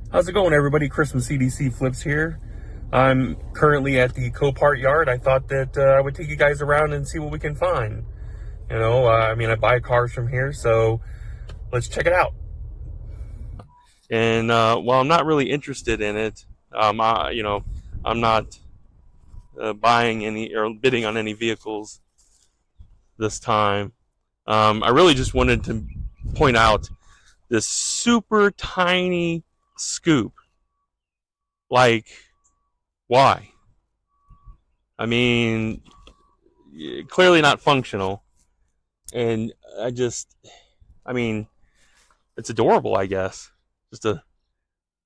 How's it going, everybody? Christmas CDC Flips here. I'm currently at the Copart yard. I thought that I would take you guys around and see what we can find. I buy cars from here, so let's check it out. And while I'm not really interested in it, I'm not buying any or bidding on any vehicles this time. I really just wanted to point out this super tiny scoop. Like, why? I mean, clearly not functional. And I mean, it's adorable, I guess. Just a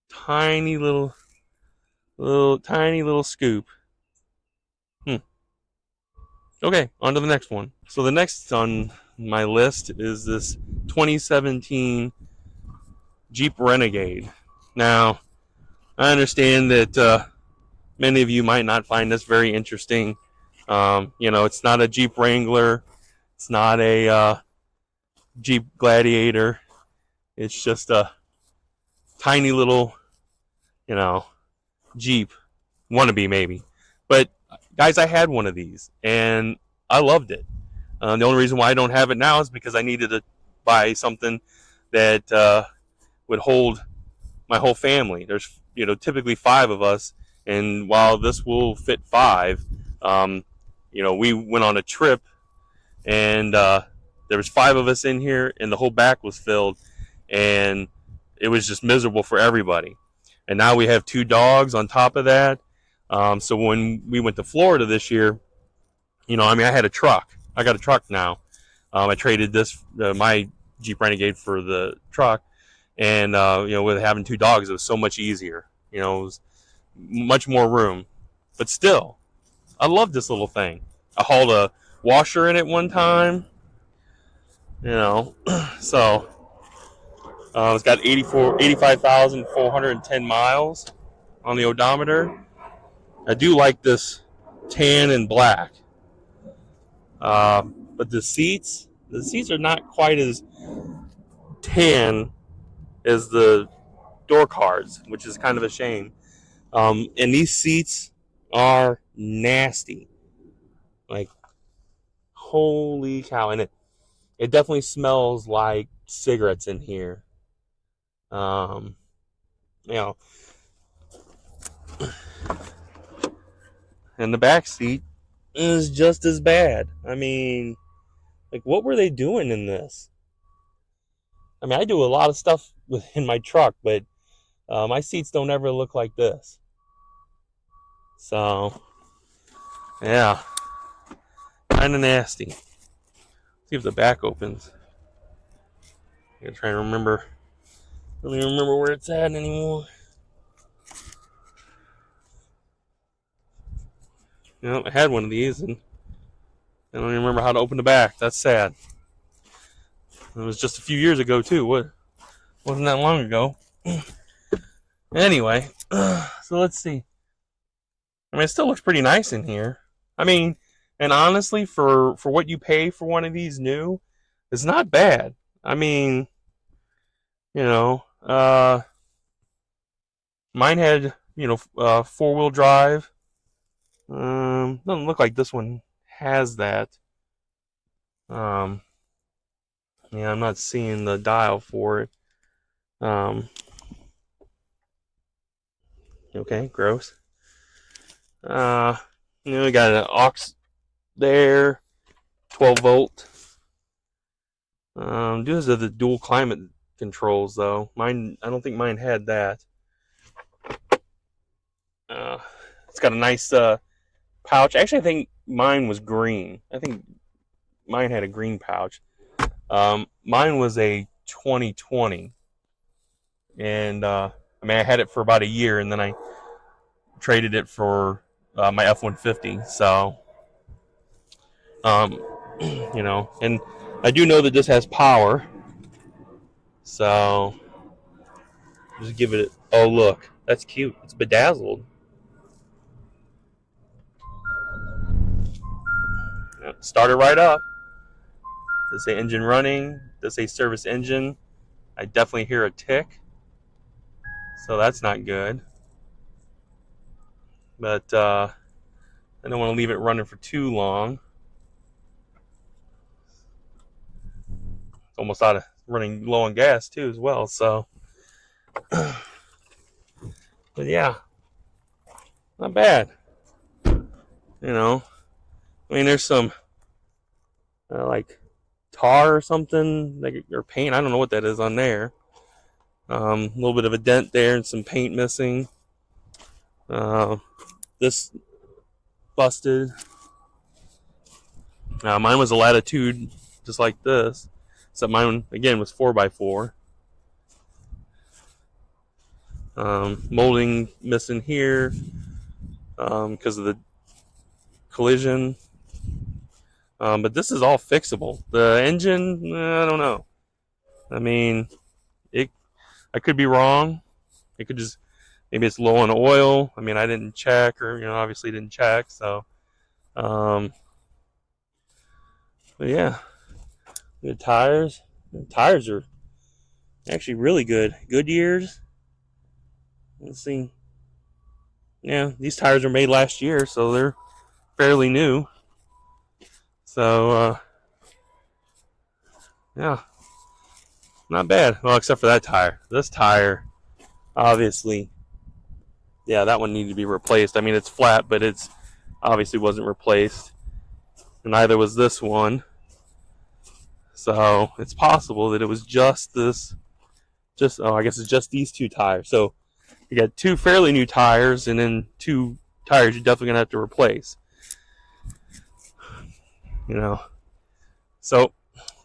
tiny tiny little scoop. Okay, on to the next one. So the next on my list is this 2017 Jeep Renegade. Now, I understand that many of you might not find this very interesting. It's not a Jeep Wrangler. It's not a Jeep Gladiator. It's just a tiny little, Jeep wannabe maybe. But guys, I had one of these and I loved it. The only reason why I don't have it now is because I needed to buy something that would hold my whole family. There's typically five of us, and while this will fit five, we went on a trip and there was five of us in here, and the whole back was filled, and it was just miserable for everybody. And now we have two dogs on top of that. So when we went to Florida this year, I had a truck. I got a truck now. I traded my Jeep Renegade for the truck, and with having two dogs, it was so much easier. It was much more room, but still, I love this little thing. I hauled a washer in it one time. So it's got 85,410 miles on the odometer. I do like this tan and black. But the seats are not quite as tan as the door cards, which is kind of a shame. And these seats are nasty. Like, holy cow. And it definitely smells like cigarettes in here. And the back seat is just as bad. I mean, like, what were they doing in this? I mean, I do a lot of stuff in my truck, but my seats don't ever look like this. So, yeah, kind of nasty. See if the back opens. I'm gonna try to remember. I don't even remember where it's at anymore. I had one of these, and I don't even remember how to open the back. That's sad. It was just a few years ago too. Wasn't that long ago. Anyway, so let's see. I mean, it still looks pretty nice in here. I mean, and honestly, for what you pay for one of these new, it's not bad. I mean, mine had 4-wheel drive. Doesn't look like this one has that. I'm not seeing the dial for it. Okay, gross. We got an aux there, 12 volt. These are the dual climate controls though. I don't think mine had that. It's got a nice pouch. Actually, I think mine was green. I think mine had a green pouch. Mine was a 2020, and I had it for about a year, and then I traded it for my F-150. So, and I do know that this has power. So, just give it. Oh, look, that's cute. It's bedazzled. Start it right up. Does say engine running? Does say service engine? I definitely hear a tick. so that's not good. But I don't want to leave it running for too long. It's almost out of running low on gas too as well. So, but yeah, not bad. You know, I mean, there's some like tar or something, like, or paint. I don't know what that is on there. A little bit of a dent there and some paint missing. This busted. Mine was a Latitude, just like this, except mine again was 4x4. Molding missing here because of the collision. But this is all fixable. The engine, I don't know. I mean, I could be wrong. It could just, maybe it's low on oil. I mean, I didn't check, or obviously didn't check. So, but yeah, good tires. The tires are actually really good. Goodyears. Let's see. Yeah, these tires were made last year, so they're fairly new. So, yeah, not bad. Well, except for that tire. This tire, obviously, yeah, that one needed to be replaced. I mean, it's flat, but it's obviously wasn't replaced. And neither was this one. So it's possible that it was just this, I guess it's just these two tires. So you got two fairly new tires and then two tires you're definitely going to have to replace. So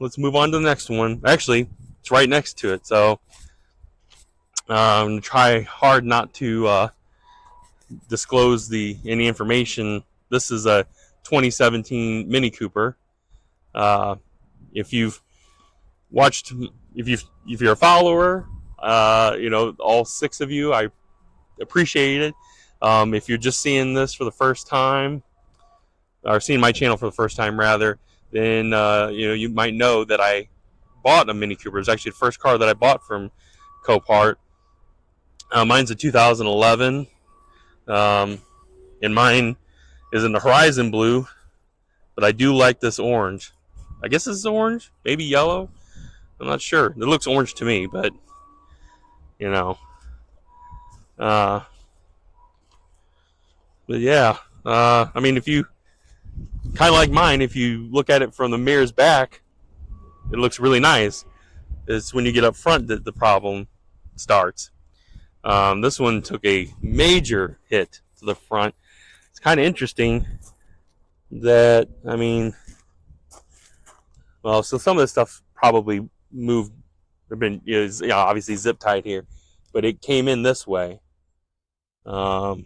let's move on to the next one. Actually, it's right next to it. So I'm going to try hard not to disclose any information. This is a 2017 Mini Cooper. If you've watched, if you're a follower, all 6 of you, I appreciate it. If you're just seeing this for the first time, or seeing my channel for the first time rather, then you might know that I bought a Mini Cooper. It's actually the first car that I bought from Copart. Mine's a 2011, and mine is in the Horizon blue, but I do like this orange. I guess this is orange, maybe yellow. I'm not sure. It looks orange to me, but but yeah. I mean, if you kind of like mine, if you look at it from the mirrors back, it looks really nice. It's when you get up front that the problem starts. This one took a major hit to the front. It's kind of interesting that, I mean, well, so some of this stuff probably moved, obviously zip tied here, but it came in this way. I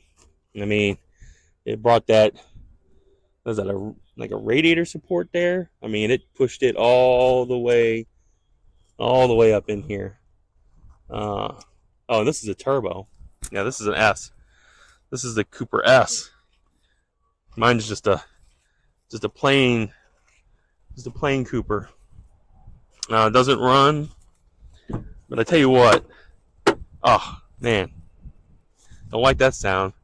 mean, it brought that, was that like a radiator support there? I mean, it pushed it all the way up in here. Oh, this is a turbo. Yeah, this is an S. This is the Cooper S. Mine's just a plain Cooper. It doesn't run, but I tell you what. Oh man, don't like that sound.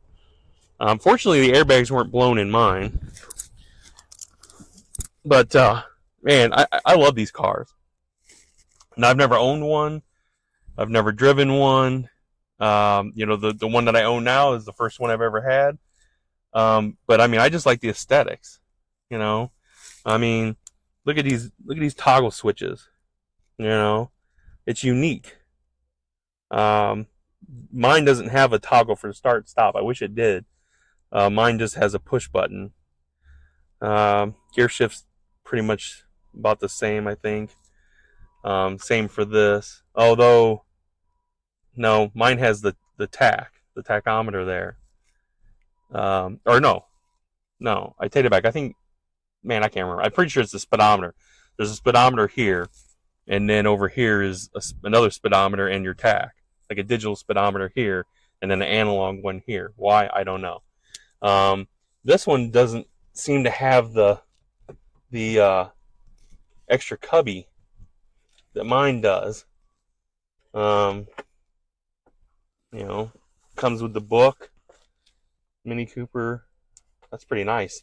Fortunately, the airbags weren't blown in mine. But man, I love these cars. And I've never owned one. I've never driven one. The one that I own now is the first one I've ever had. But I mean, I just like the aesthetics. I mean, look at these toggle switches. It's unique. Mine doesn't have a toggle for start stop. I wish it did. Mine just has a push button. Gear shift's pretty much about the same, I think. Same for this. Although, no, mine has the tachometer there. Or no, I take it back. I think, man, I can't remember. I'm pretty sure it's the speedometer. There's a speedometer here, and then over here is another speedometer and your tach, like a digital speedometer here, and then an analog one here. Why? I don't know. This one doesn't seem to have the extra cubby that mine does. You know, comes with the book. Mini Cooper. That's pretty nice.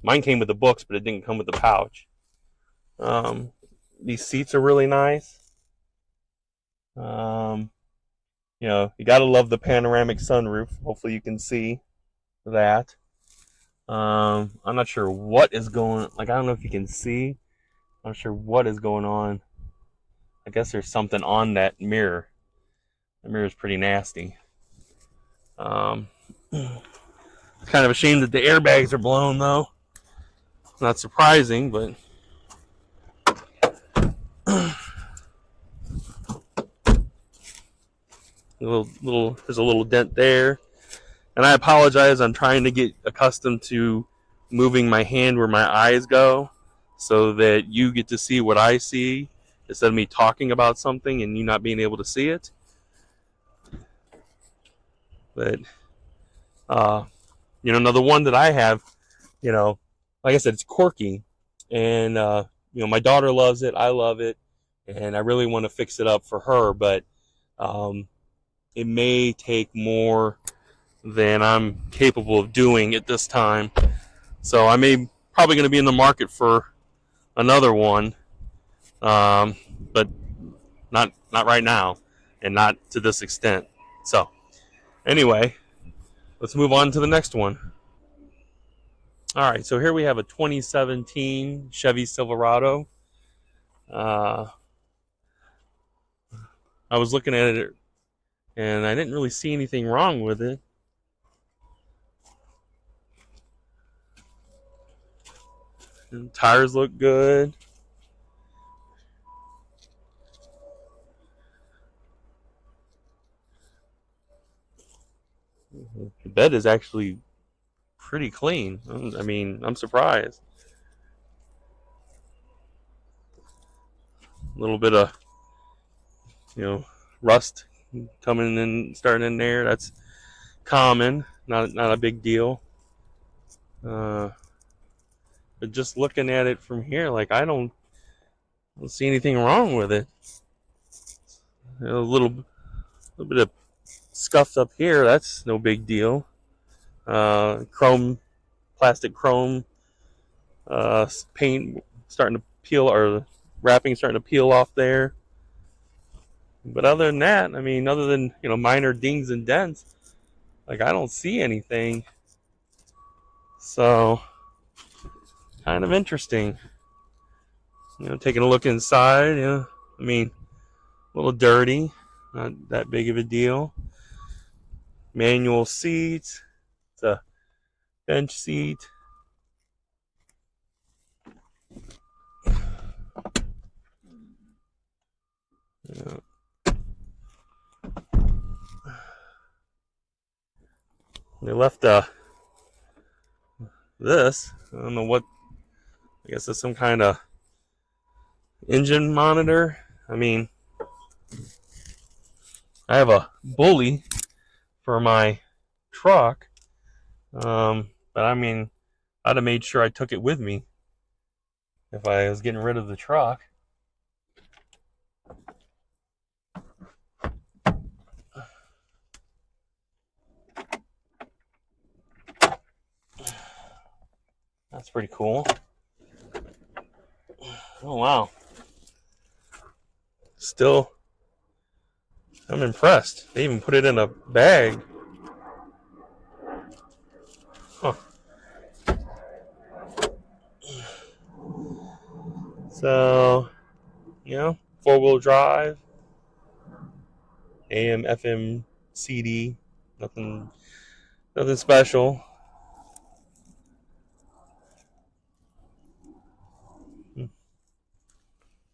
Mine came with the books, but it didn't come with the pouch. These seats are really nice. You know, you gotta love the panoramic sunroof. Hopefully you can see that. I'm not sure what is going. Like, I don't know if you can see. I'm not sure what is going on. I guess there's something on that mirror. The mirror is pretty nasty. It's kind of a shame that the airbags are blown, though. It's not surprising, but there's a little dent there. And I apologize. I'm trying to get accustomed to moving my hand where my eyes go, so that you get to see what I see instead of me talking about something and you not being able to see it. But you know, another one that I have, you know, like I said, it's quirky, and you know, my daughter loves it. I love it, and I really want to fix it up for her, but um, it may take more than I'm capable of doing at this time. So I may probably going to be in the market for another one, um, but not right now, and not to this extent. So anyway, let's move on to the next one. All right, so here we have a 2017 Chevy Silverado. Uh, I was looking at it, and I didn't really see anything wrong with it. The tires look good. The bed is actually pretty clean. I mean, I'm surprised. A little bit of, you know, rust coming in, starting in there. That's common. Not a big deal. Uh, but just looking at it from here, like, I don't see anything wrong with it. A little bit of scuffed up here. That's no big deal. Chrome, plastic chrome, paint starting to peel, or wrapping starting to peel off there. But other than that, I mean, other than, you know, minor dings and dents, like, I don't see anything. So kind of interesting. You know, taking a look inside. Yeah, I mean, a little dirty, not that big of a deal. Manual seats. It's a bench seat. Yeah. They left this. I don't know what. I guess it's some kind of engine monitor. I mean, I have a bully for my truck, but I mean, I'd have made sure I took it with me if I was getting rid of the truck. That's pretty cool. Oh, wow. Still, I'm impressed. They even put it in a bag. Huh. So, you know, four-wheel drive, AM, FM, CD, nothing special.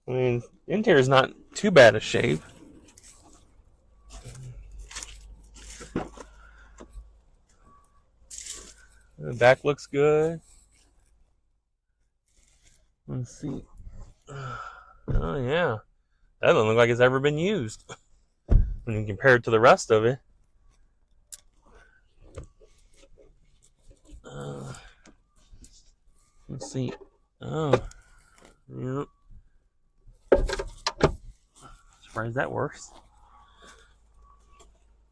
I mean, interior is not too bad a shape. The back looks good. Let's see. Oh, yeah. That doesn't look like it's ever been used when you compare it to the rest of it. Let's see. Oh, yep. Surprised that works.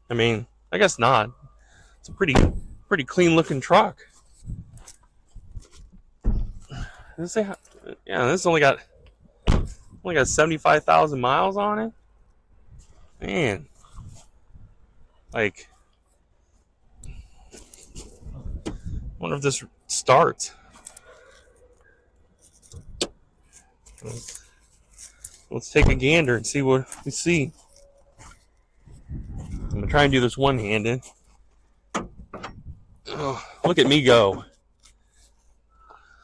I mean, I guess not. It's a pretty clean looking truck. Let's say, yeah, this only got 75,000 miles on it. Man, like, I wonder if this starts. Let's take a gander and see what we see. I'm gonna try and do this one-handed. Oh, look at me go!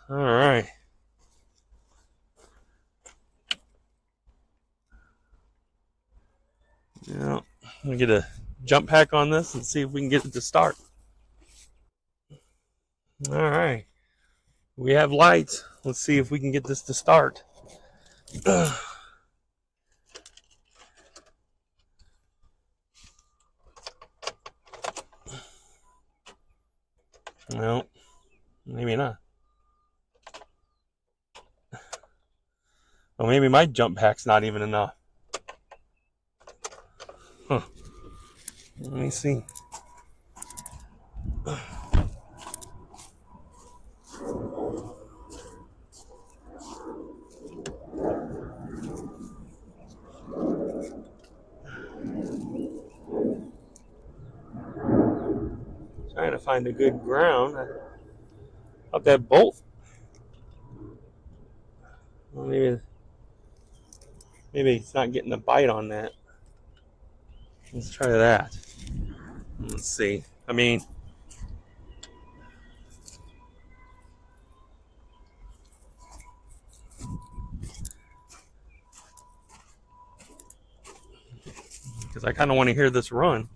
All right. Yeah, I'm gonna get a jump pack on this and see if we can get it to start. All right. We have lights. Let's see if we can get this to start. Well, maybe not. Well, maybe my jump pack's not even enough. Huh. Let me see. Trying to find a good ground. Up that bolt. Well, maybe it's not getting a bite on that. Let's try that. Let's see. I mean, because I kind of want to hear this run.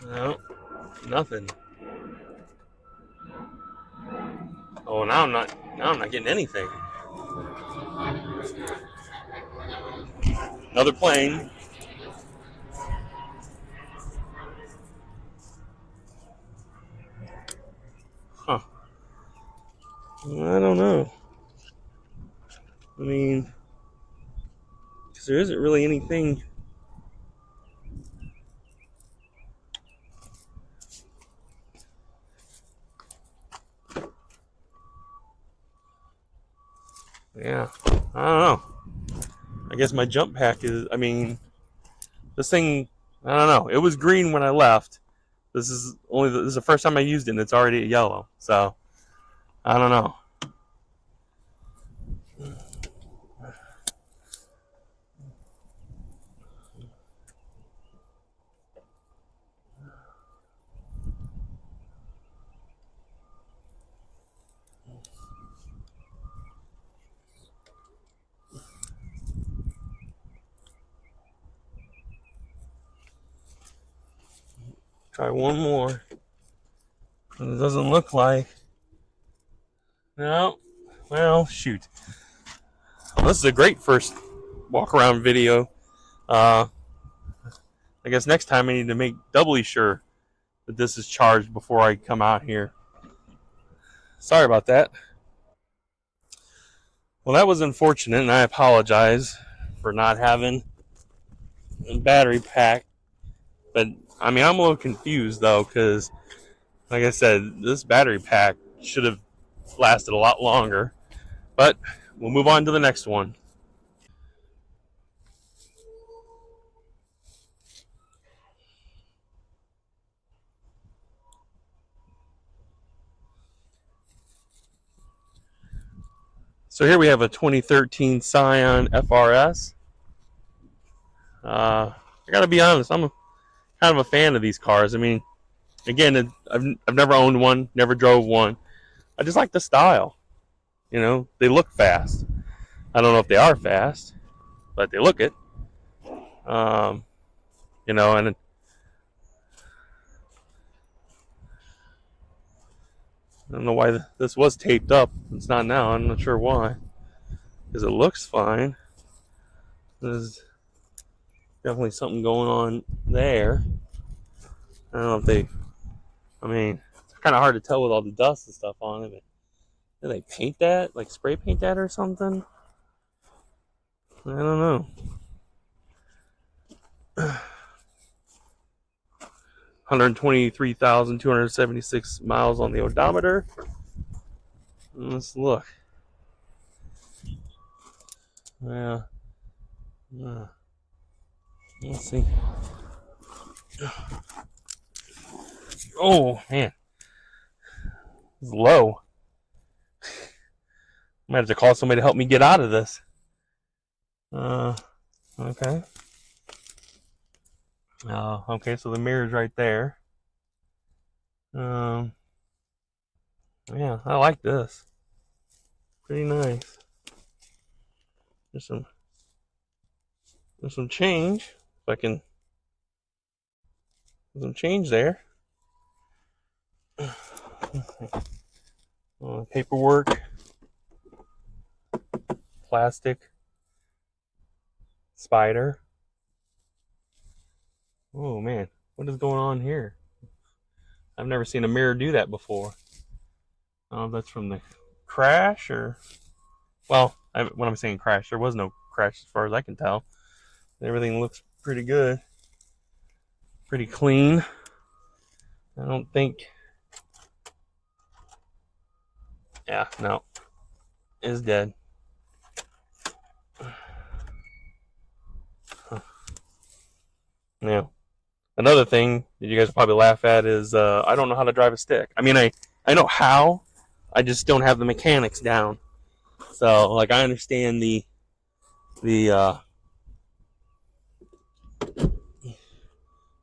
No, nothing. Oh, now I'm not. Now I'm not getting anything. Another plane. Huh. I don't know. I mean, because there isn't really anything. Yeah, I don't know. I guess my jump pack is. I mean, this thing. I don't know. It was green when I left. This is the first time I used it, and it's already yellow. So I don't know. Try one more. It doesn't look like. No. Well, shoot. Well, this is a great first walk around video. I guess next time I need to make doubly sure that this is charged before I come out here. Sorry about that. Well, that was unfortunate, and I apologize for not having a battery pack. But I mean, I'm a little confused though, because like I said, this battery pack should have lasted a lot longer. But we'll move on to the next one. So here we have a 2013 Scion FRS. I gotta be honest, I'm kind of a fan of these cars. I mean, again, I've never owned one, never drove one. I just like the style. You know, they look fast. I don't know if they are fast, but they look it. Um, you know, and I don't know why this was taped up. It's not now. I'm not sure why. Because it looks fine. There's definitely something going on there. I don't know if they. I mean, it's kind of hard to tell with all the dust and stuff on it. But did they paint that? Like spray paint that or something? I don't know. 123,276 miles on the odometer. Let's look. Yeah. Let's see. Oh man, it's low. Might have to call somebody to help me get out of this. Okay. Okay, so the mirror's right there. Um, yeah, I like this. Pretty nice. There's some change. If I can, there's some change there. Paperwork, plastic, spider. Oh man, what is going on here? I've never seen a mirror do that before. I don't know if that's from the crash or, well, when I'm saying crash, there was no crash as far as I can tell. Everything looks pretty good, pretty clean. I don't think, yeah, no, it's dead. Yeah. Another thing that you guys will probably laugh at is I don't know how to drive a stick. I mean, I know how, I just don't have the mechanics down. So, like, I understand the I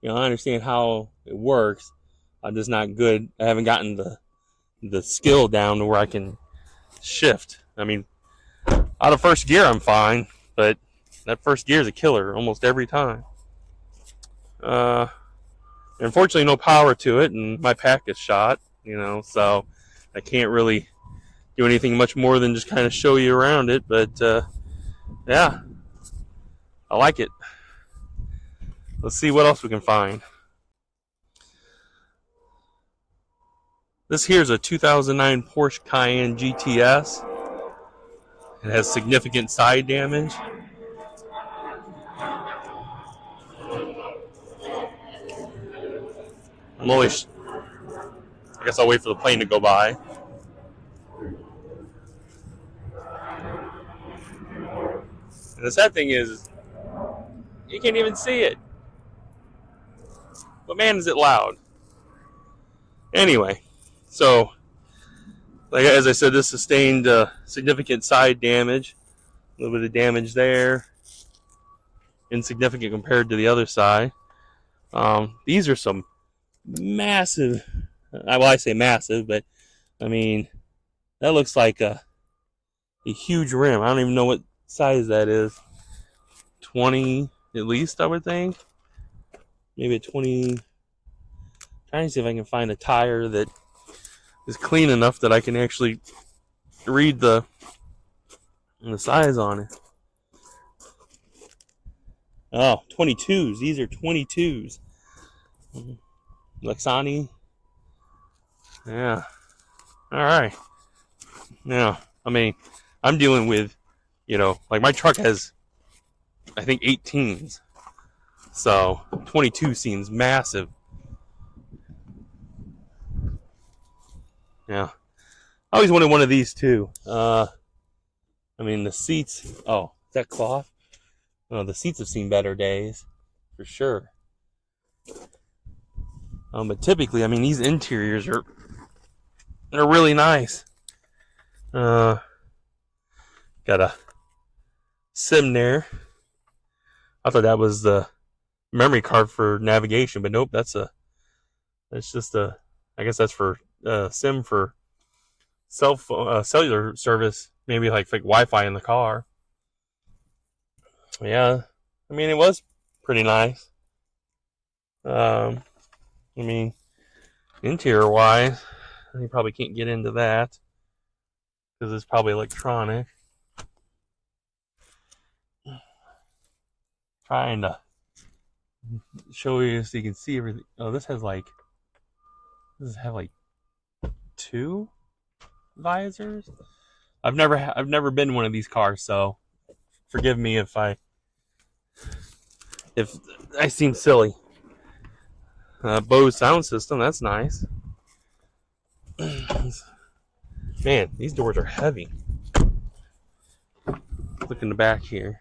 understand how it works. I'm just not good. I haven't gotten the skill down to where I can shift. I mean, out of first gear, I'm fine, but that first gear is a killer almost every time. Unfortunately, no power to it, and my pack is shot. So I can't really do anything much more than just kind of show you around it. But yeah, I like it. Let's see what else we can find. This here's a 2009 Porsche Cayenne GTS. It has significant side damage. I'm always, I guess I'll wait for the plane to go by. And the sad thing is, you can't even see it. But man, is it loud. Anyway, so, like as I said, this sustained significant side damage. A little bit of damage there. Insignificant compared to the other side. These are some massive, well, I say massive, but I mean, that looks like a huge rim. I don't even know what size that is. 20 at least, I would think. Maybe a 20. Trying to see if I can find a tire that is clean enough that I can actually read the size on it. Oh, 22s. These are 22s. Lexani. Yeah. All right. Now, I mean, I'm dealing with, like my truck has, I think, 18s. So 22 seems massive. Yeah. I always wanted one of these too. I mean, the seats. Oh, is that cloth? Oh, the seats have seen better days, for sure. But typically, I mean, these interiors they're really nice. Got a SIM there. I thought that was the memory card for navigation, but nope, that's just I guess that's for SIM for cellular service, maybe like Wi-Fi in the car. Yeah, I mean, it was pretty nice. I mean, interior wise, you probably can't get into that because it's probably electronic. Trying to show you so you can see everything. Oh, this has like two visors. I've never been in one of these cars, so forgive me if I seem silly. Bose sound system, that's nice. Man, these doors are heavy. Look in the back here.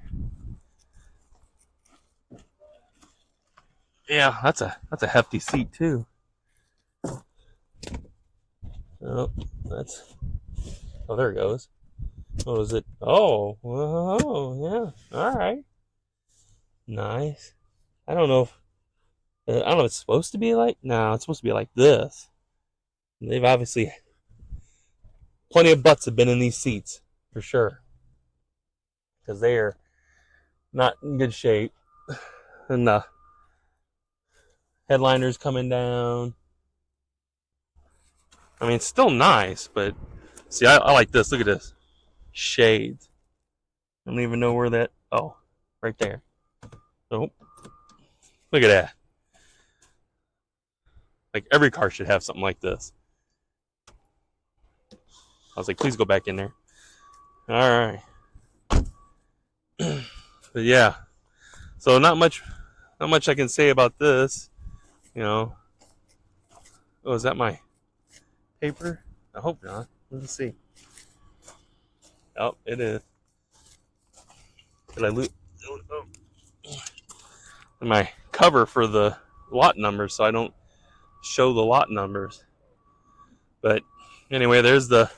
Yeah, that's a hefty seat too. Oh, there it goes. What was it? Oh, yeah. All right. Nice. I don't know if it's supposed to be like. No, it's supposed to be like this. They've obviously plenty of butts have been in these seats for sure, because they are not in good shape. And the headliner's coming down. I mean, it's still nice, but see, I like this. Look at this. Shades. I don't even know where that. Oh, right there. Oh, look at that. Like every car should have something like this. I was like, please go back in there. All right. But yeah. So not much I can say about this. You know. Oh, is that my paper? I hope not. Let's see. Oh, it is. Did I lose? Oh. My cover for the lot numbers, so I don't show the lot numbers. But anyway, there's the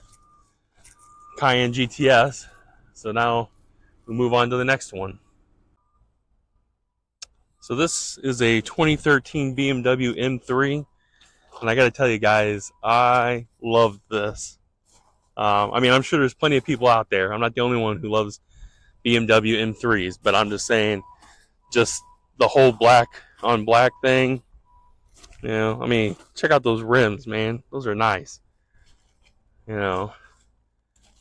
Cayenne GTS. So now we move on to the next one. So this is a 2013 BMW M3, and I got to tell you guys, I love this. I mean, I'm sure there's plenty of people out there. I'm not the only one who loves BMW M3s, but I'm just saying, just the whole black on black thing. You know, I mean, check out those rims, man. Those are nice. You know,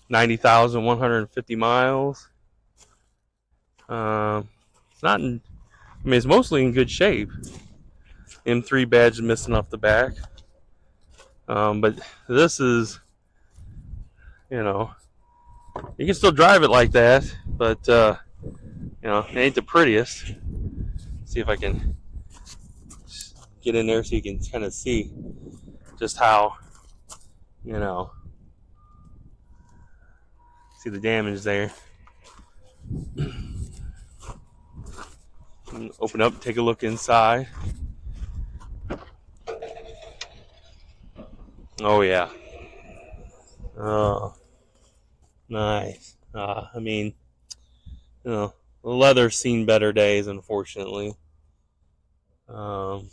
90,150 miles. It's not in, I mean, it's mostly in good shape. M3 badge missing off the back. But this is, you know, you can still drive it like that, but, you know, it ain't the prettiest. See if I can get in there so you can kind of see just how, you know, see the damage there. Open up, take a look inside. Oh yeah. Oh, nice. I mean, you know, the leather's seen better days, unfortunately. Oh,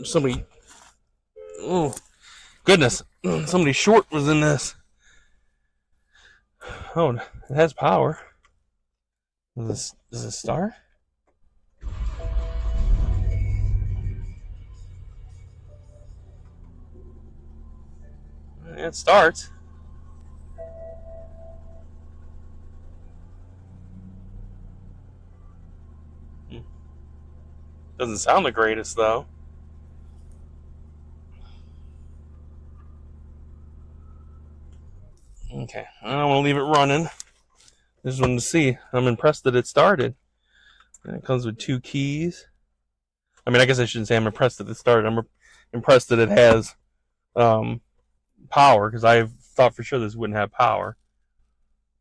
somebody. Oh, goodness. Somebody short was in this. Oh, it has power. Does it start? It starts. Doesn't sound the greatest, though. Okay, I don't want to leave it running. Just wanted to see. I'm impressed that it started. And it comes with 2 keys. I mean, I guess I shouldn't say I'm impressed that it started. I'm impressed that it has power, because I thought for sure this wouldn't have power.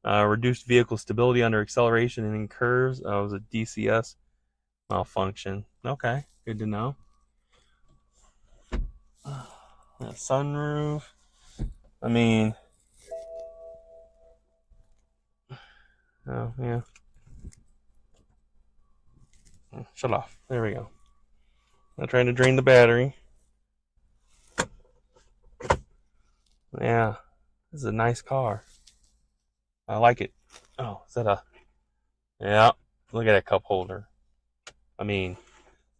Reduced vehicle stability under acceleration and in curves. It was a DCS malfunction. Okay, good to know. Sunroof. I mean, oh yeah. Shut off. There we go. I'm trying to drain the battery. Yeah, this is a nice car. I like it. Oh, is that a? Yeah, look at that cup holder. I mean,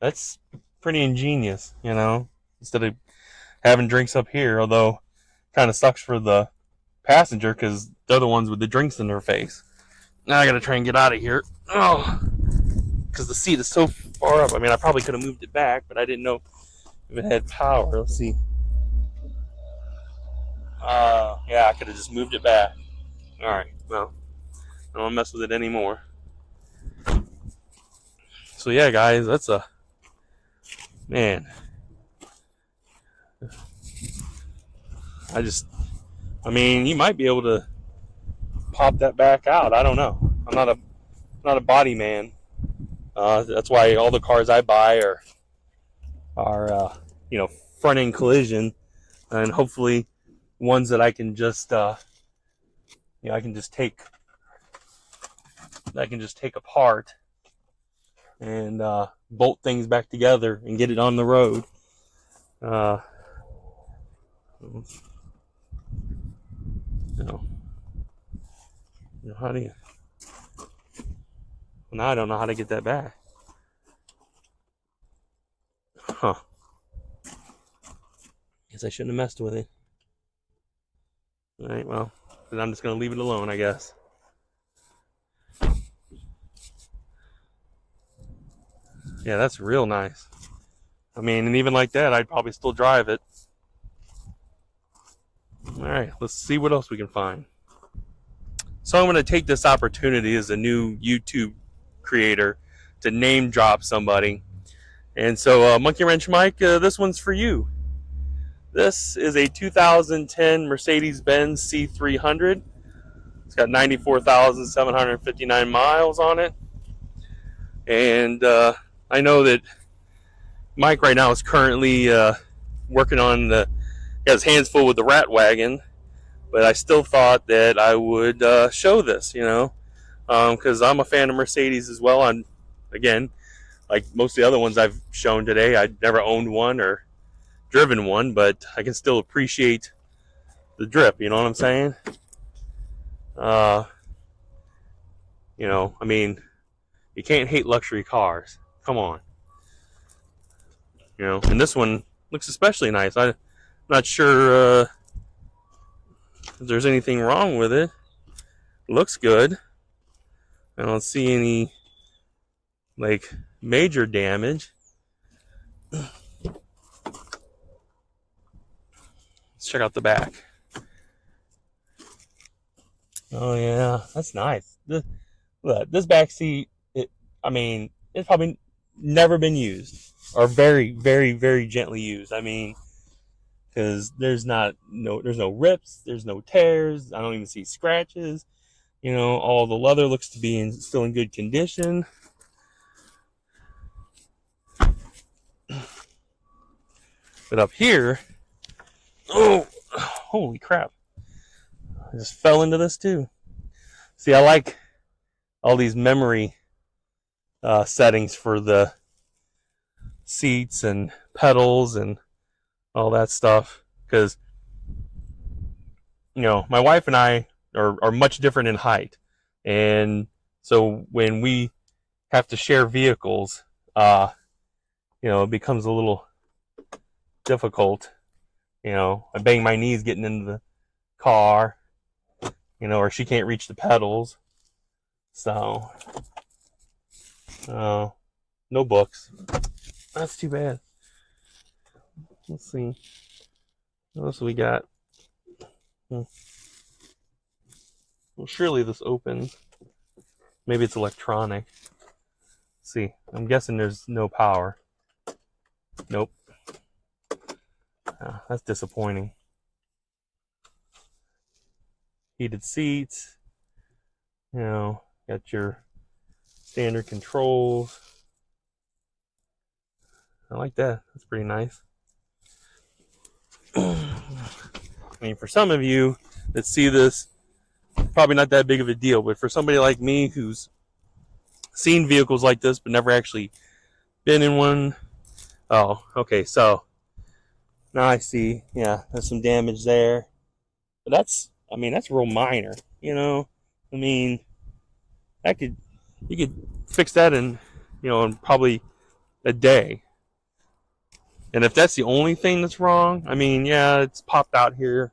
that's pretty ingenious, you know. Instead of having drinks up here, although kind of sucks for the passenger because they're the ones with the drinks in their face. Now I gotta try and get out of here. Oh, because the seat is so far up. I mean, I probably could have moved it back, but I didn't know if it had power. Let's see. Yeah, I could have just moved it back. All right, well, I don't mess with it anymore. So yeah, guys, that's a man. I just, I mean, you might be able to pop that back out. I don't know. I'm not a body man. That's why all the cars I buy are front end collision, and hopefully ones that I can just I can just take apart and bolt things back together and get it on the road. Uh, you know, how do you? Now I don't know how to get that back. Huh. Guess I shouldn't have messed with it. All right, well, then I'm just going to leave it alone, I guess. Yeah, that's real nice. I mean, and even like that, I'd probably still drive it. All right, let's see what else we can find. So I'm going to take this opportunity as a new YouTube creator to name drop somebody. And so, Monkey Wrench Mike, this one's for you. This is a 2010 Mercedes-Benz C300. It's got 94,759 miles on it. And I know that Mike right now is currently working on got his hands full with the rat wagon, but I still thought that I would show this, because I'm a fan of Mercedes as well. And again, like most of the other ones I've shown today, I'd never owned one or driven one, but I can still appreciate the drip. You know what I'm saying? I mean, you can't hate luxury cars. Come on. And this one looks especially nice. I'm not sure if there's anything wrong with it. It looks good. I don't see any major damage. Let's check out the back. Oh yeah, that's nice. This back seat, it's probably never been used, or very, very, very gently used. I mean, because there's no rips, there's no tears. I don't even see scratches. All the leather looks to be still in good condition. But up here, oh, holy crap! I just fell into this too. See, I like all these memory settings for the seats and pedals and all that stuff, because my wife and I are much different in height, and so when we have to share vehicles, it becomes a little difficult. I bang my knees getting into the car, or she can't reach the pedals. So, no books. That's too bad. Let's see. What else we got? Well, surely this opens. Maybe it's electronic. Let's see. I'm guessing there's no power. Nope. That's disappointing. Heated seats. Got your standard controls. I like that. That's pretty nice. I mean, for some of you that see this, probably not that big of a deal, but for somebody like me who's seen vehicles like this but never actually been in one, oh, okay, so now I see, yeah, there's some damage there, but that's real minor, I mean, you could fix that in probably a day. And if that's the only thing that's wrong, I mean, yeah, it's popped out here,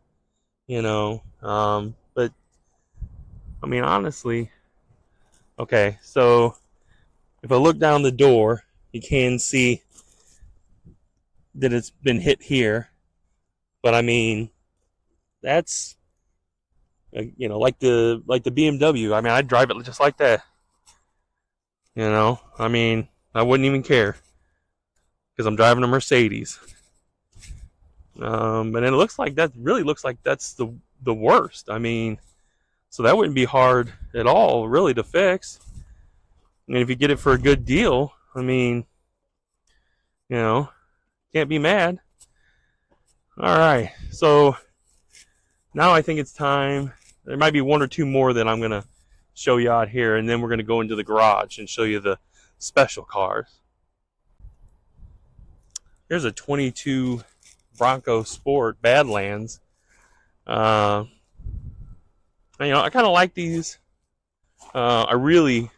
but I mean, honestly, okay, so if I look down the door, you can see that it's been hit here, but I mean, that's You know, like the BMW. I mean, I'd drive it just like that. You know, I mean, I wouldn't even care because I'm driving a Mercedes. And it looks like that really looks like that's the worst. I mean, so that wouldn't be hard at all, really, to fix. And if you get it for a good deal, I mean, you know, can't be mad. All right, so now I think it's time. There might be one or two more that I'm gonna show you out here, and then we're gonna go into the garage and show you the special cars. Here's a 22 Bronco Sport Badlands. You know, I kind of like these. I really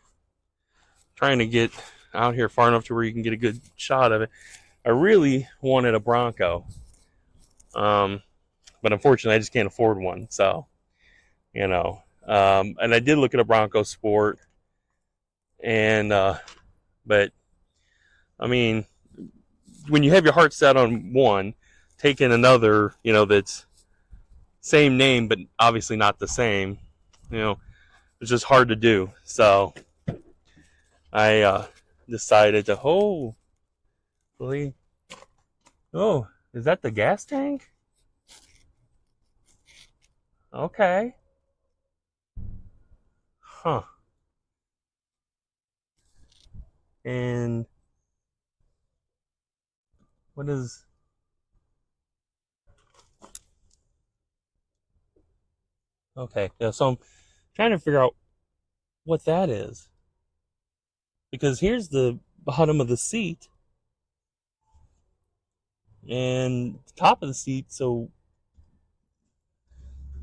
trying to get out here far enough to where you can get a good shot of it. I really wanted a Bronco, but unfortunately, I just can't afford one. So, you know, and I did look at a Bronco Sport, and but I mean, when you have your heart set on one, taking another, you know, that's same name but obviously not the same, you know, it's just hard to do. So I decided to really. Oh, is that the gas tank? Okay. Huh. And what is... Okay, yeah, so I'm trying to figure out what that is. Because here's the bottom of the seat and the top of the seat, so...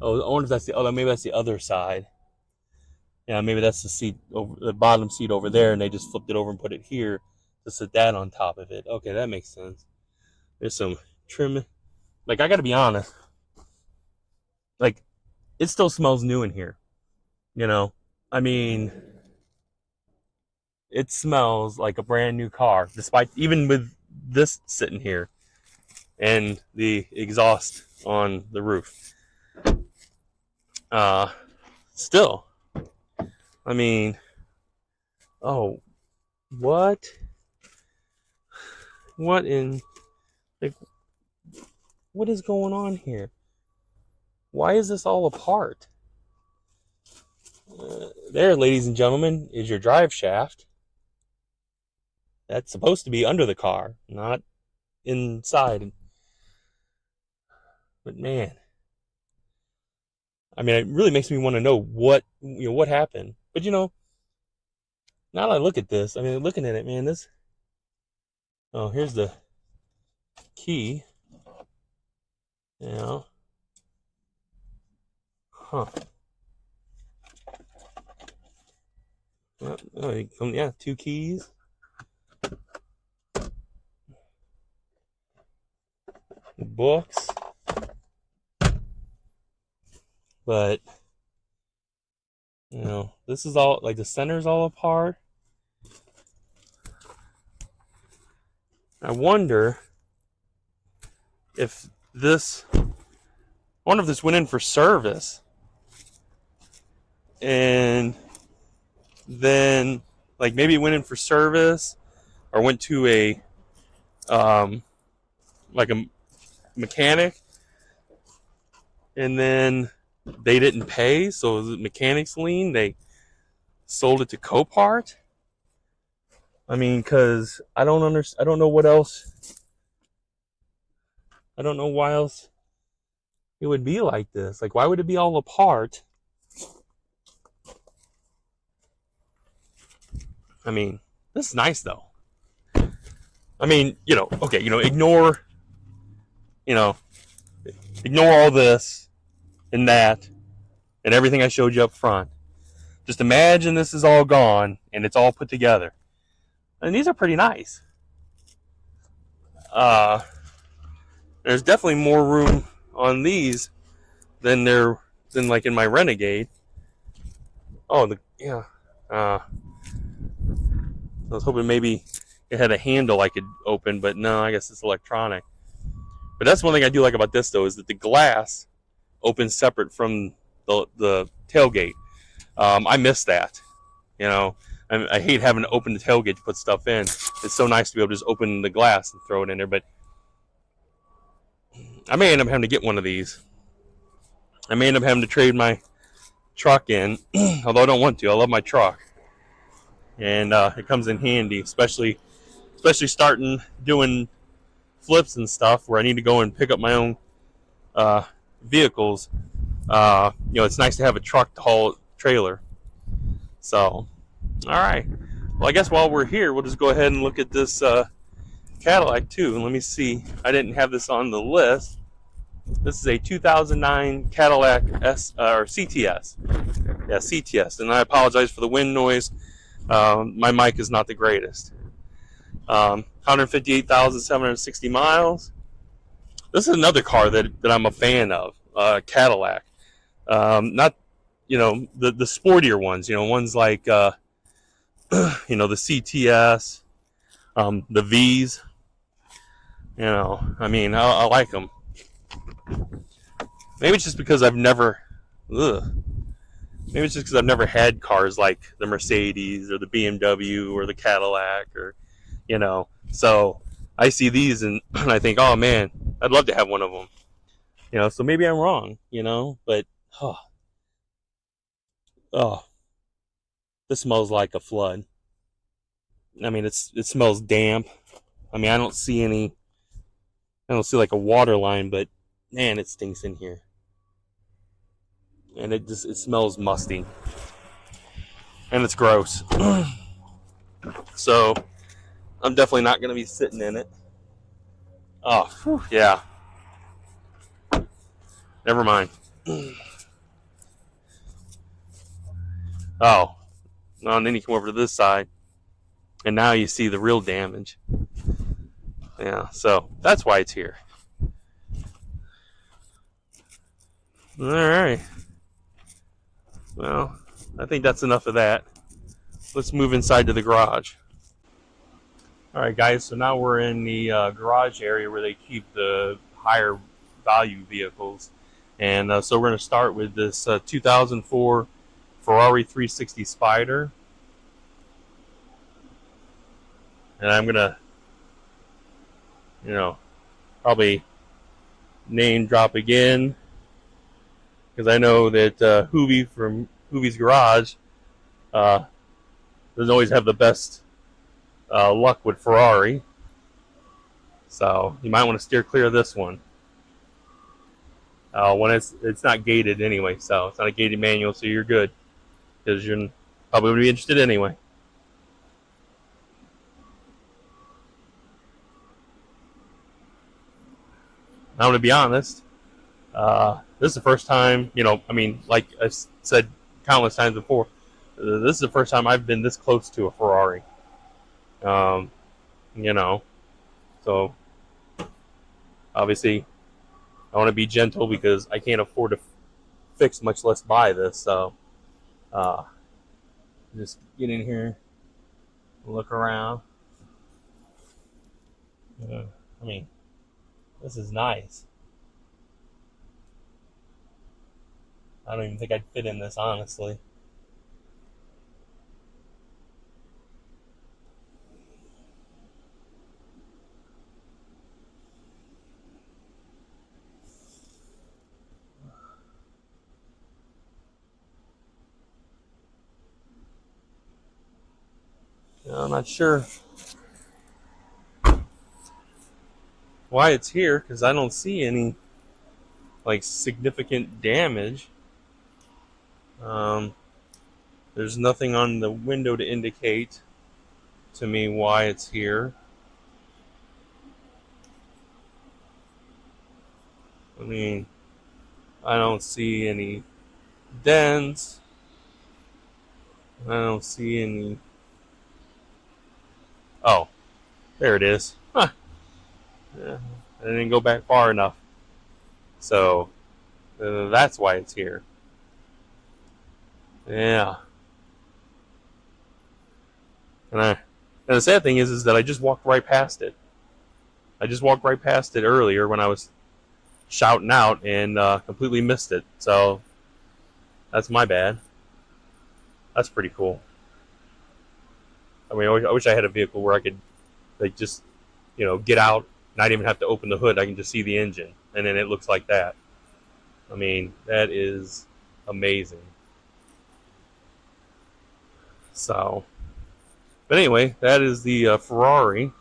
Oh, I wonder if that's maybe that's the other side. Yeah, maybe that's the seat over the bottom seat over there, and they just flipped it over and put it here to sit that on top of it. Okay, that makes sense. There's some trim. Like, I gotta be honest, like, it still smells new in here. You know, I mean, it smells like a brand new car, despite even with this sitting here and the exhaust on the roof. Still, I mean, oh, what? What in, like, what is going on here? Why is this all apart? There, ladies and gentlemen, is your drive shaft. That's supposed to be under the car, not inside. But man, I mean, it really makes me want to know what happened. But you know, now that I look at this, I mean, looking at it, man, this. Oh, here's the key. You know, huh? Yeah, two keys. Books. But you know, this is all like the center's all apart. I wonder if this went in for service, and then like maybe it went in for service or went to a like a mechanic, and then they didn't pay, so the mechanic's lien, they sold it to Copart. I mean, because I don't understand. I don't know what else. I don't know why else it would be like this. Like, why would it be all apart? I mean, this is nice though. I mean, you know, okay, you know, ignore all this and that and everything I showed you up front. Just imagine this is all gone and it's all put together. And these are pretty nice. There's definitely more room on these than like in my Renegade. Oh, yeah. I was hoping maybe it had a handle I could open, but no, I guess it's electronic. But that's one thing I do like about this, though, is that the glass opens separate from the tailgate. I miss that. You know, I hate having to open the tailgate to put stuff in. It's so nice to be able to just open the glass and throw it in there. But I may end up having to get one of these. I may end up having to trade my truck in, although I don't want to. I love my truck, and it comes in handy, especially starting doing flips and stuff where I need to go and pick up my own vehicles. It's nice to have a truck to haul a trailer. So, all right. Well, I guess while we're here, we'll just go ahead and look at this Cadillac too. Let me see. I didn't have this on the list. This is a 2009 Cadillac or CTS. Yeah, CTS. And I apologize for the wind noise. My mic is not the greatest. 158,760 miles. This is another car that I'm a fan of. Cadillac. Not, the sportier ones. Ones like, the CTS, the V's. I like them. Maybe it's just because I've never had cars like the Mercedes or the BMW or the Cadillac so I see these and I think, oh man, I'd love to have one of them. So maybe I'm wrong, but this smells like a flood. It smells damp. I don't see like a water line, but man, it stinks in here. And it smells musty. And it's gross. So, I'm definitely not going to be sitting in it. Oh, whew, yeah. Never mind. Oh. No, and then you come over to this side. And now you see the real damage. Yeah, so that's why it's here. All right. Well, I think that's enough of that. Let's move inside to the garage. All right, guys, so now we're in the garage area where they keep the higher value vehicles. And so we're going to start with this 2004 Ferrari 360 Spider. And I'm going to, probably name drop again. Because I know that Hoovie from Hoovie's Garage doesn't always have the best luck with Ferrari. So you might want to steer clear of this one. When it's not gated anyway, so it's not a gated manual, so you're good. Because you're probably would be interested anyway. I'm going to be honest. This is the first time, like I've said countless times before, this is the first time I've been this close to a Ferrari. So obviously I want to be gentle because I can't afford to fix, much less buy this. So just get in here, look around. This is nice. I don't even think I'd fit in this, honestly. I'm not sure why it's here because I don't see any significant damage. There's nothing on the window to indicate to me why it's here. I don't see any dents. I don't see any. Oh, there it is. Huh. Yeah, I didn't go back far enough. So that's why it's here. Yeah. And the sad thing is that I just walked right past it. I just walked right past it earlier when I was shouting out and completely missed it. So That's my bad. That's pretty cool. I mean, I wish I had a vehicle where I could like just, get out, not even have to open the hood. I can just see the engine, and then it looks like that. I mean, that is amazing. So, but anyway, that is the Ferrari,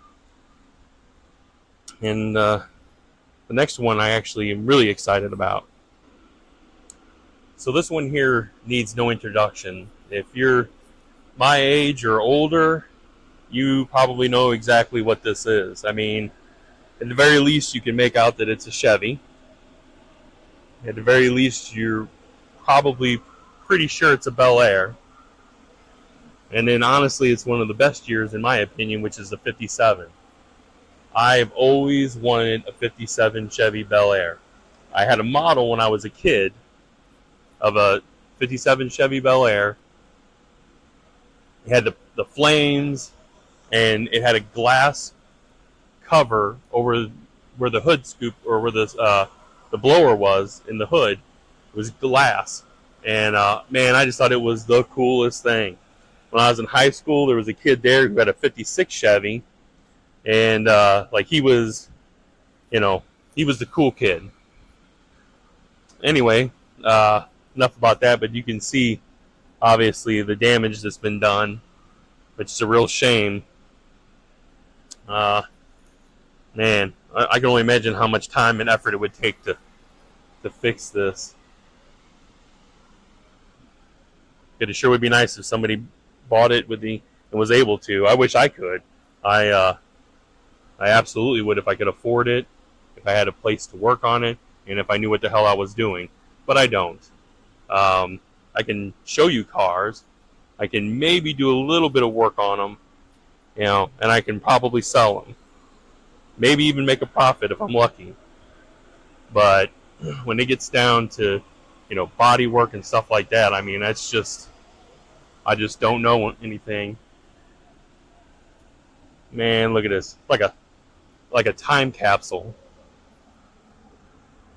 and the next one I actually am really excited about. So this one here needs no introduction. If you're my age or older, you probably know exactly what this is. I mean, at the very least, you can make out that it's a Chevy. At the very least, you're probably pretty sure it's a Bel Air. And then honestly, it's one of the best years in my opinion, which is the 57. I've always wanted a 57 Chevy Bel Air. I had a model when I was a kid of a 57 Chevy Bel Air. It had the flames, and it had a glass cover over where the hood scoop, or where the blower was in the hood. It was glass, and man, I just thought it was the coolest thing. When I was in high school, there was a kid there who had a 56 Chevy, and like he was the cool kid. Anyway, enough about that, but you can see obviously the damage that's been done, which is a real shame. Man, I can only imagine how much time and effort it would take to fix this. It sure would be nice if somebody bought it with and was able to. I wish I could. I absolutely would if I could afford it, if I had a place to work on it, and if I knew what the hell I was doing. But I don't. I can show you cars. I can maybe do a little bit of work on them, and I can probably sell them. Maybe even make a profit if I'm lucky. But when it gets down to, body work and stuff like that, I mean, that's just, I just don't know anything. Man, look at this. Like a time capsule.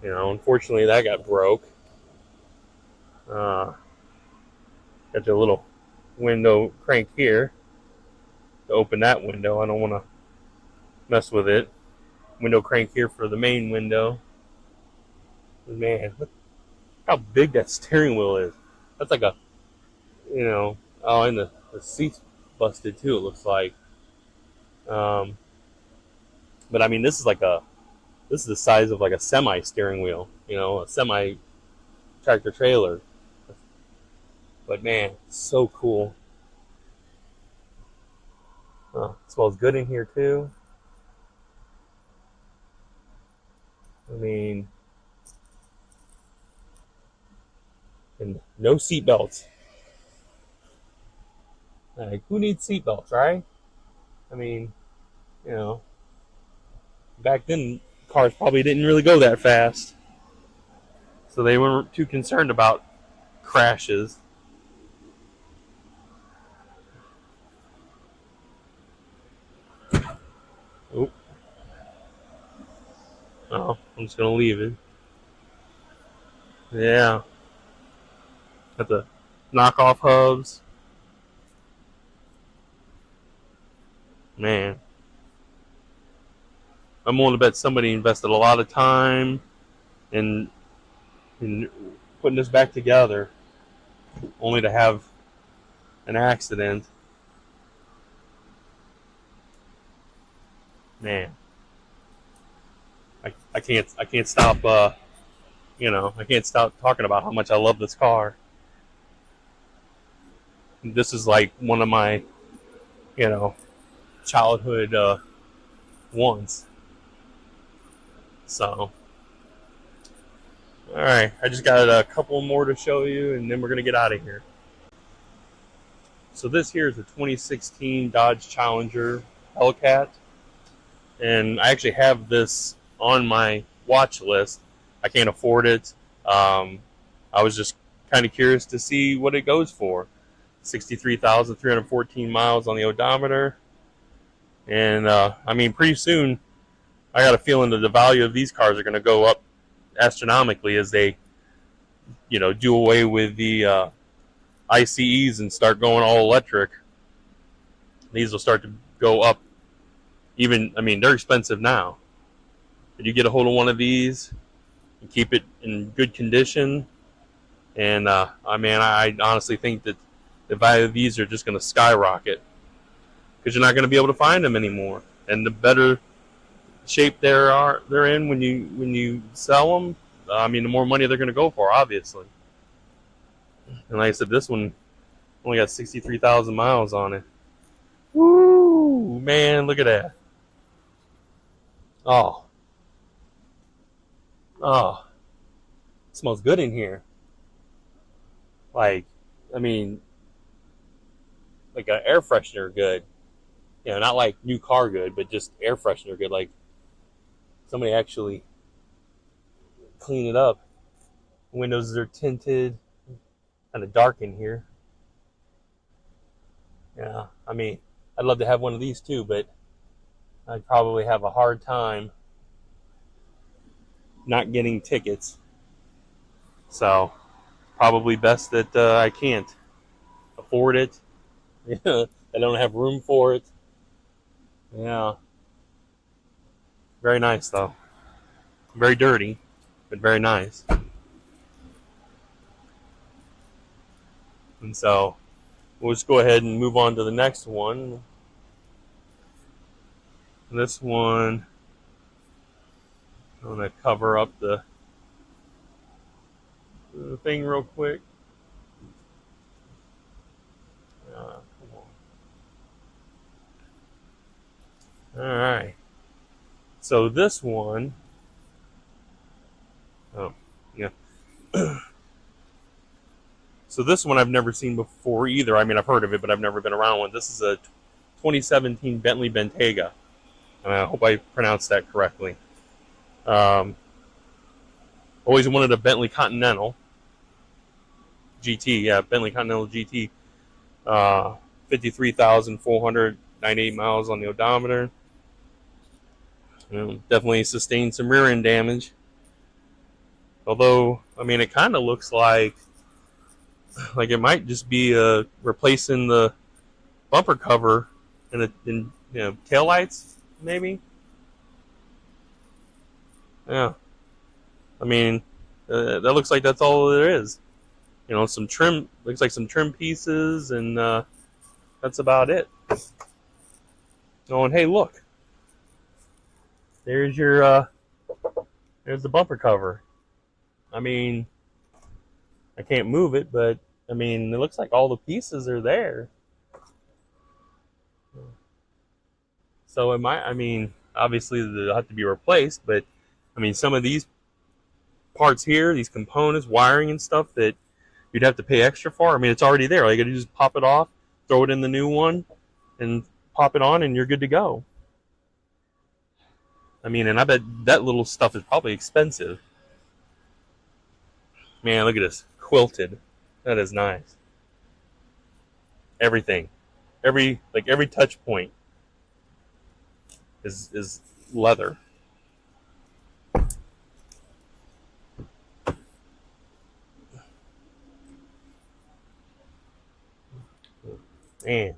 Unfortunately that got broke. Got the little window crank here to open that window. I don't want to mess with it. Window crank here for the main window. Man, look how big that steering wheel is. That's like a, and the seat's busted too, it looks like. But I mean, this is the size of like a semi steering wheel, a semi tractor trailer. But man, so cool. It smells good in here too. I mean, and no seat belts. Like, who needs seat belts, right? I mean, back then cars probably didn't really go that fast, so they weren't too concerned about crashes. Oop. Oh, I'm just gonna leave it. Yeah. Got the knockoff hubs. Man. I'm willing to bet somebody invested a lot of time in putting this back together, only to have an accident. Man. I can't stop I can't stop talking about how much I love this car. This is like one of my childhood ones. So alright, I just got a couple more to show you, and then we're gonna get out of here. So this here is a 2016 Dodge Challenger Hellcat, and I actually have this on my watch list. I can't afford it. I was just kind of curious to see what it goes for. 63,314 miles on the odometer. And I mean, pretty soon, I got a feeling that the value of these cars are going to go up astronomically as they, do away with the ICEs and start going all electric, these will start to go up. Even, I mean, they're expensive now. But you get a hold of one of these and keep it in good condition, and I honestly think that the value of these are just going to skyrocket because you're not going to be able to find them anymore. And the better shape they're in when you sell them, I mean, the more money they're going to go for, obviously. And like I said, this one only got 63,000 miles on it. Woo, man, look at that. Oh, oh, it smells good in here. Like, I mean, like an air freshener good. Not like new car good, but just air freshener good. Like somebody actually clean it up. Windows are tinted, kind of dark in here. Yeah, I mean, I'd love to have one of these too, but I'd probably have a hard time not getting tickets. So probably best that I can't afford it. I don't have room for it. Yeah, very nice though. Very dirty, but very nice. And so we'll just go ahead and move on to the next one. This one, I'm going to cover up the thing real quick. Come on. All right. So this one, oh, yeah. So this one I've never seen before either. I mean, I've heard of it, but I've never been around one. This is a 2017 Bentley Bentayga. I hope I pronounced that correctly. Always wanted a Bentley Continental GT. Yeah, Bentley Continental GT. 53,498 miles on the odometer. Definitely sustained some rear end damage. Although, I mean, it kind of looks like it might just be replacing the bumper cover in tail lights, maybe. Yeah, I mean, that looks like that's all there is. Some trim, looks like some trim pieces, and that's about it. Oh, and hey, look, there's there's the bumper cover. I mean, I can't move it, but I mean, it looks like all the pieces are there. So it might, I mean, obviously they'll have to be replaced, but I mean, some of these parts here, these components, wiring and stuff that you'd have to pay extra for, I mean, it's already there. All you got to do is pop it off, throw it in the new one, and pop it on, and you're good to go. I mean, and I bet that little stuff is probably expensive. Man, look at this. Quilted. That is nice. Everything. Every touch point is leather. Man.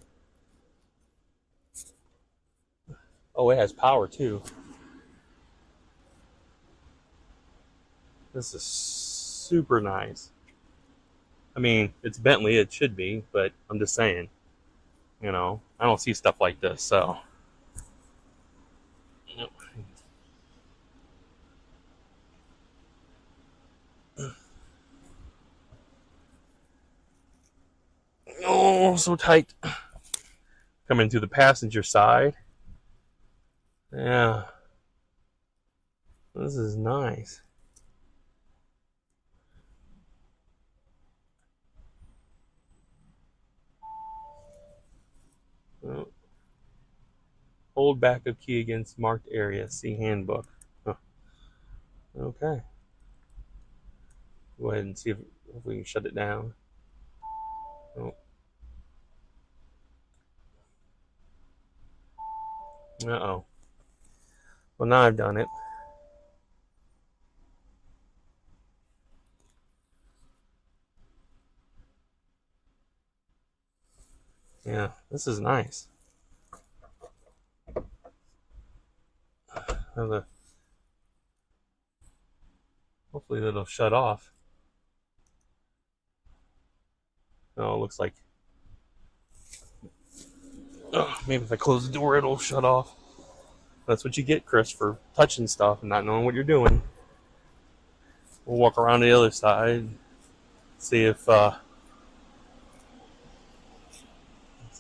Oh, it has power too. This is super nice. I mean, it's Bentley, it should be, but I'm just saying, I don't see stuff like this, so. Oh, so tight. Coming to the passenger side. Yeah. This is nice. Oh. Hold backup key against marked area. See handbook. Huh. Okay. Go ahead and see if we can shut it down. Oh. Uh-oh. Well, now I've done it. Yeah, this is nice. Hopefully that'll shut off. Oh, it looks like. Oh, maybe if I close the door, it'll shut off. That's what you get, Chris, for touching stuff and not knowing what you're doing. We'll walk around to the other side, see if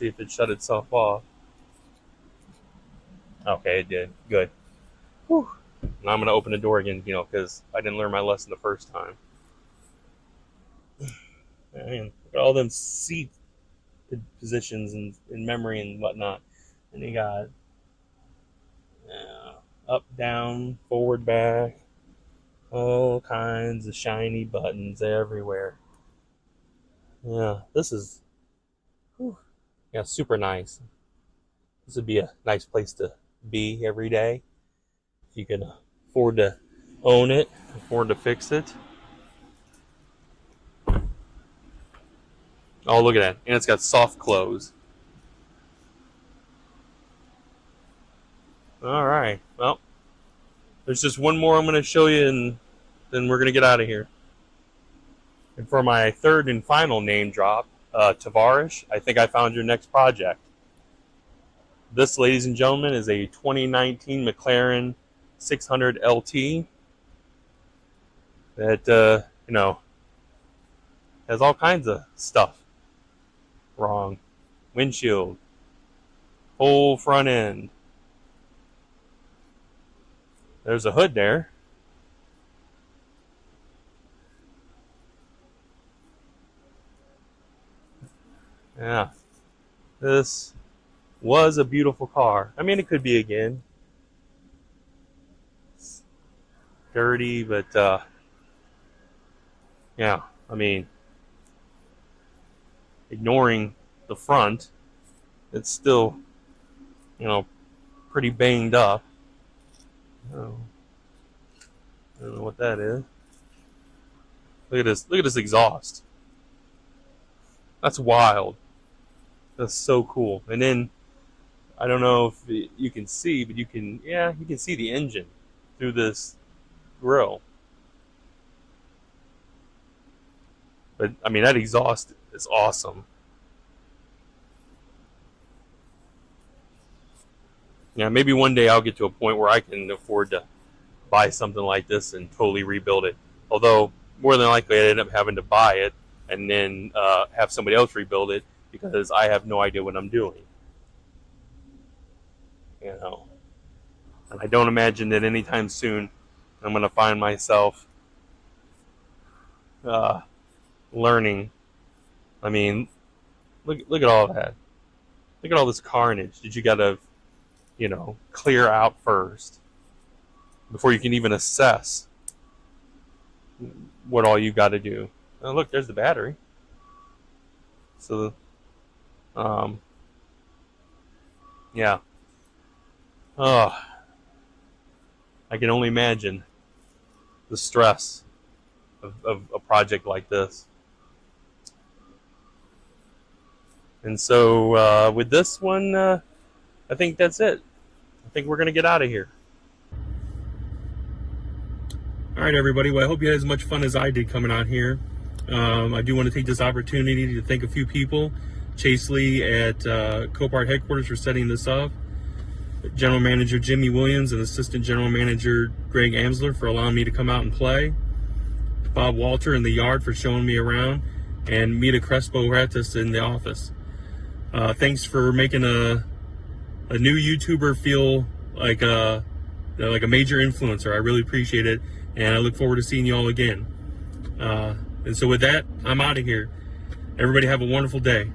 it shut itself off. Okay, it did. Good. Whew. Now I'm gonna open the door again, because I didn't learn my lesson the first time. Man, look at all them seat positions and in memory and whatnot. And you got up, down, forward, back, all kinds of shiny buttons everywhere. Yeah, this is super nice. This would be a nice place to be every day if you can afford to own it, afford to fix it. Oh, look at that. And it's got soft close. All right. Well, there's just one more I'm going to show you, and then we're going to get out of here. And for my third and final name drop, Tavares, I think I found your next project. This, ladies and gentlemen, is a 2019 McLaren 600 LT that, has all kinds of stuff wrong. Windshield, whole front end. There's a hood there. Yeah. This was a beautiful car. I mean, it could be again. It's dirty, but yeah, I mean, ignoring the front, it's still, pretty banged up. Oh, I don't know what that is. Look at this. Look at this exhaust. That's wild. That's so cool. And then, I don't know if you can see, but you can see the engine through this grill. But, I mean, that exhaust is awesome. Yeah, maybe one day I'll get to a point where I can afford to buy something like this and totally rebuild it. Although, more than likely, I'd end up having to buy it and then have somebody else rebuild it because I have no idea what I'm doing. And I don't imagine that anytime soon I'm going to find myself learning. I mean, look at all that. Look at all this carnage that you got to, clear out first before you can even assess what all you got to do. Oh, look, there's the battery. So, yeah. Oh, I can only imagine the stress of a project like this. And so with this one, I think that's it. I think we're going to get out of here. All right, everybody. Well, I hope you had as much fun as I did coming out here. I do want to take this opportunity to thank a few people. Chase Lee at Copart headquarters for setting this up. General Manager Jimmy Williams and Assistant General Manager Greg Amsler for allowing me to come out and play. Bob Walter in the yard for showing me around. And Mita Crespo-Ratis in the office. Thanks for making a new YouTuber feel like a major influencer. I really appreciate it, and I look forward to seeing you all again. And so with that, I'm out of here. Everybody have a wonderful day.